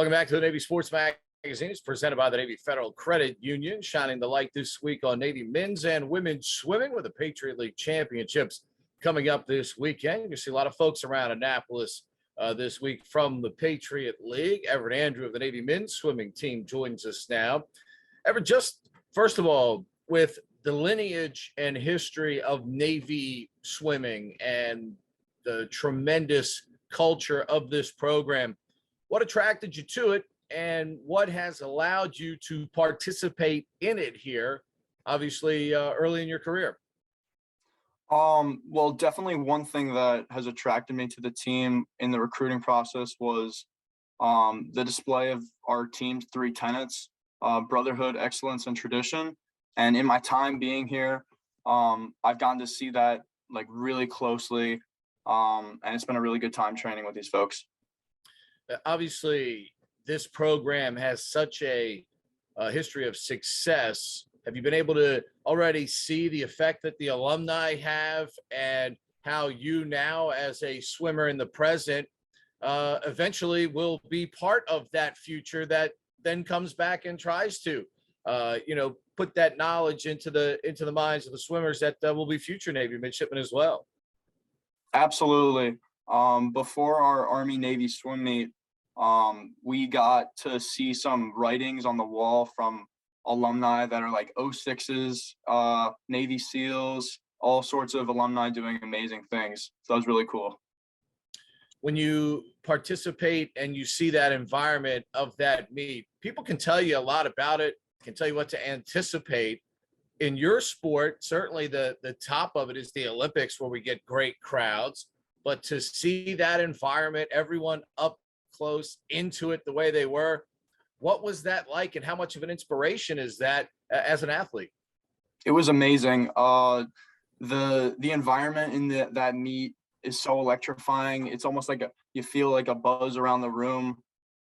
Welcome back to the Navy Sports Magazine. It's presented by the Navy Federal Credit Union, shining the light this week on Navy men's and women's swimming with the Patriot League Championships coming up this weekend. You see a lot of folks around Annapolis this week from the Patriot League. Everet Andrew of the Navy men's swimming team joins us now. Everet, just first of all, with the lineage and history of Navy swimming and the tremendous culture of this program, what attracted you to it and what has allowed you to participate in it here, obviously early in your career? Well, definitely one thing that has attracted me to the team in the recruiting process was the display of our team's three tenets: brotherhood, excellence, and tradition. And in my time being here, I've gotten to see that like really closely, and it's been a really good time training with these folks. Obviously, this program has such a history of success. Have you been able to already see the effect that the alumni have and how you now, as a swimmer in the present, eventually will be part of that future that then comes back and tries to, put that knowledge into the minds of the swimmers that will be future Navy midshipmen as well? Absolutely. Before our Army-Navy swim meet, we got to see some writings on the wall from alumni that are like 06s, Navy SEALs, all sorts of alumni doing amazing things. So that was really cool. When you participate and you see that environment of that meet, people can tell you a lot about it, can tell you what to anticipate. In your sport, certainly the top of it is the Olympics, where we get great crowds. But to see that environment, everyone up close into it the way they were, what was that like, and how much of an inspiration is that as an athlete? It was amazing. The environment in that meet is so electrifying. It's almost like you feel like a buzz around the room.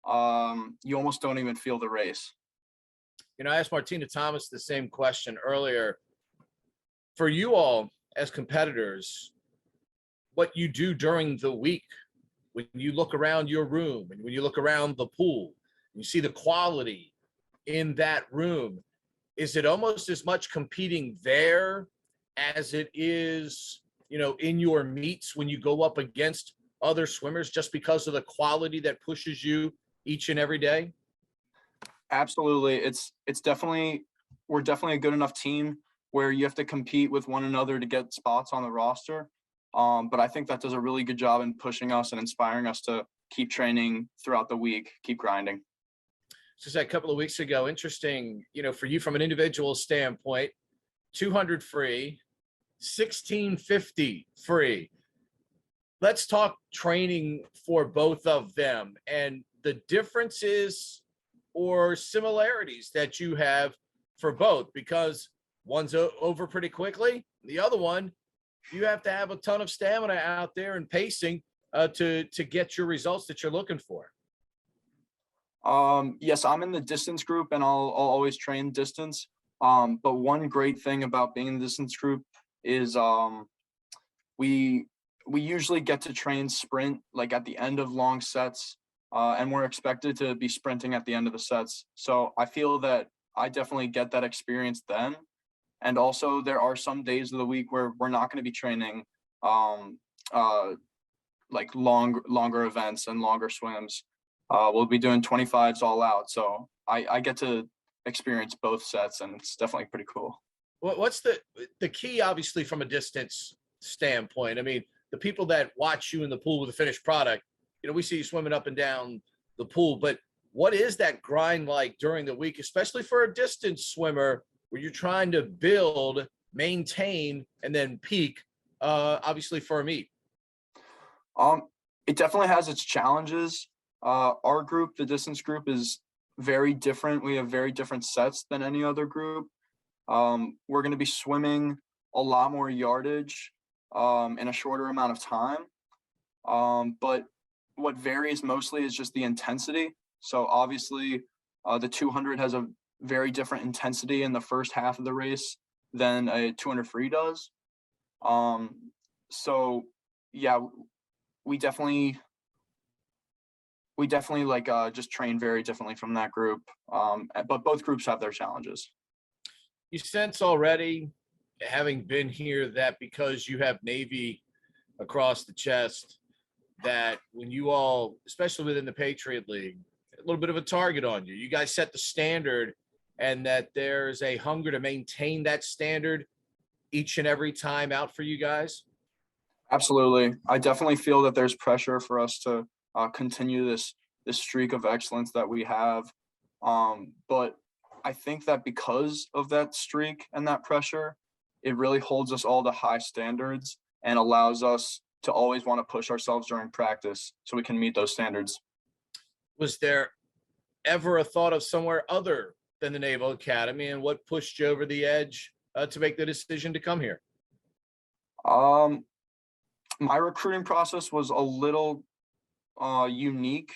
You almost don't even feel the race. I asked Martina Thomas the same question earlier. For you all as competitors, what you do during the week, when you look around your room and when you look around the pool, you see the quality in that room, is it almost as much competing there as it is, in your meets when you go up against other swimmers, just because of the quality that pushes you each and every day? Absolutely. We're definitely a good enough team where you have to compete with one another to get spots on the roster. But I think that does a really good job in pushing us and inspiring us to keep training throughout the week, keep grinding. Just a couple of weeks ago, interesting, for you from an individual standpoint, 200 free, 1650 free. Let's talk training for both of them and the differences or similarities that you have for both, because one's over pretty quickly. The other one, you have to have a ton of stamina out there and pacing to get your results that you're looking for. Yes, I'm in the distance group and I'll always train distance. But one great thing about being in the distance group is we usually get to train sprint like at the end of long sets, and we're expected to be sprinting at the end of the sets. So I feel that I definitely get that experience then. And also there are some days of the week where we're not going to be training like longer events and longer swims. We'll be doing 25s all out. So I get to experience both sets, and it's definitely pretty cool. What's the key, obviously, from a distance standpoint? I mean, the people that watch you in the pool with the finished product, we see you swimming up and down the pool, but what is that grind like during the week, especially for a distance swimmer where you're trying to build, maintain, and then peak, obviously, for a meet? It definitely has its challenges. Our group, the distance group, is very different. We have very different sets than any other group. We're going to be swimming a lot more yardage in a shorter amount of time. But what varies mostly is just the intensity. So obviously, the 200 has a very different intensity in the first half of the race than a 200 free does. So yeah, we definitely we definitely just train very differently from that group. But both groups have their challenges. You sense already, having been here, that because you have Navy across the chest, that when you all, especially within the Patriot League, a little bit of a target on you. You guys set the standard, and that there's a hunger to maintain that standard each and every time out for you guys? Absolutely. I definitely feel that there's pressure for us to continue this streak of excellence that we have. But I think that because of that streak and that pressure, it really holds us all to high standards and allows us to always want to push ourselves during practice so we can meet those standards. Was there ever a thought of somewhere other than the Naval Academy, and what pushed you over the edge to make the decision to come here? My recruiting process was a little unique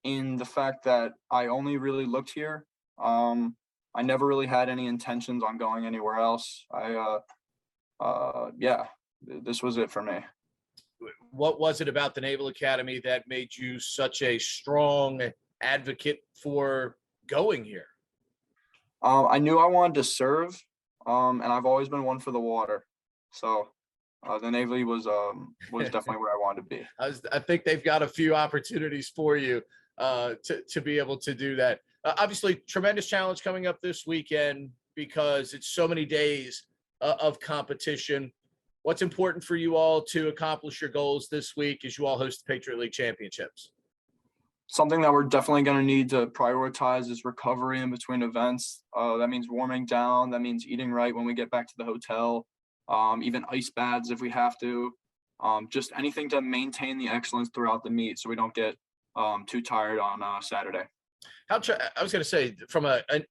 in the fact that I only really looked here. I never really had any intentions on going anywhere else. Yeah, this was it for me. What was it about the Naval Academy that made you such a strong advocate for going here? I knew I wanted to serve, and I've always been one for the water. So the Navy was definitely where I wanted to be. I think they've got a few opportunities for you to be able to do that. Obviously, tremendous challenge coming up this weekend because it's so many days of competition. What's important for you all to accomplish your goals this week as you all host the Patriot League Championships? Something that we're definitely going to need to prioritize is recovery in between events. That means warming down. That means eating right when we get back to the hotel. Even ice baths if we have to. Just anything to maintain the excellence throughout the meet so we don't get too tired on Saturday. I was going to say,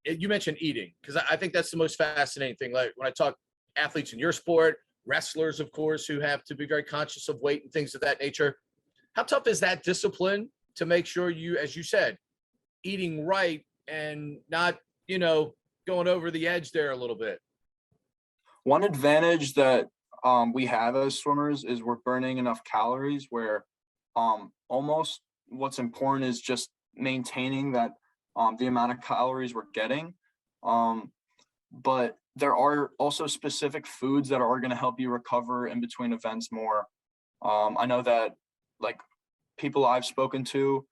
you mentioned eating, because I think that's the most fascinating thing. Like when I talk athletes in your sport, wrestlers, of course, who have to be very conscious of weight and things of that nature. How tough is that discipline to make sure you, as you said, eating right and not, going over the edge there a little bit? One advantage that we have as swimmers is we're burning enough calories where almost what's important is just maintaining that the amount of calories we're getting. But there are also specific foods that are going to help you recover in between events more. I know that like people I've spoken to,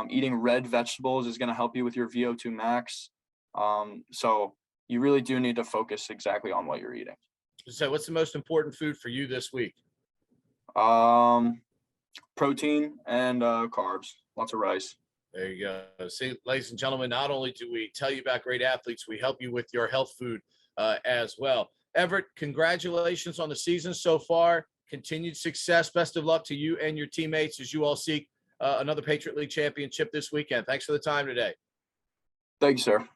eating red vegetables is going to help you with your VO2 max. So you really do need to focus exactly on what you're eating. So what's the most important food for you this week? Protein and carbs, lots of rice. There you go. See, ladies and gentlemen, not only do we tell you about great athletes, we help you with your health food as well. Everet, congratulations on the season so far. Continued success. Best of luck to you and your teammates as you all seek another Patriot League championship this weekend. Thanks for the time today. Thank you, sir.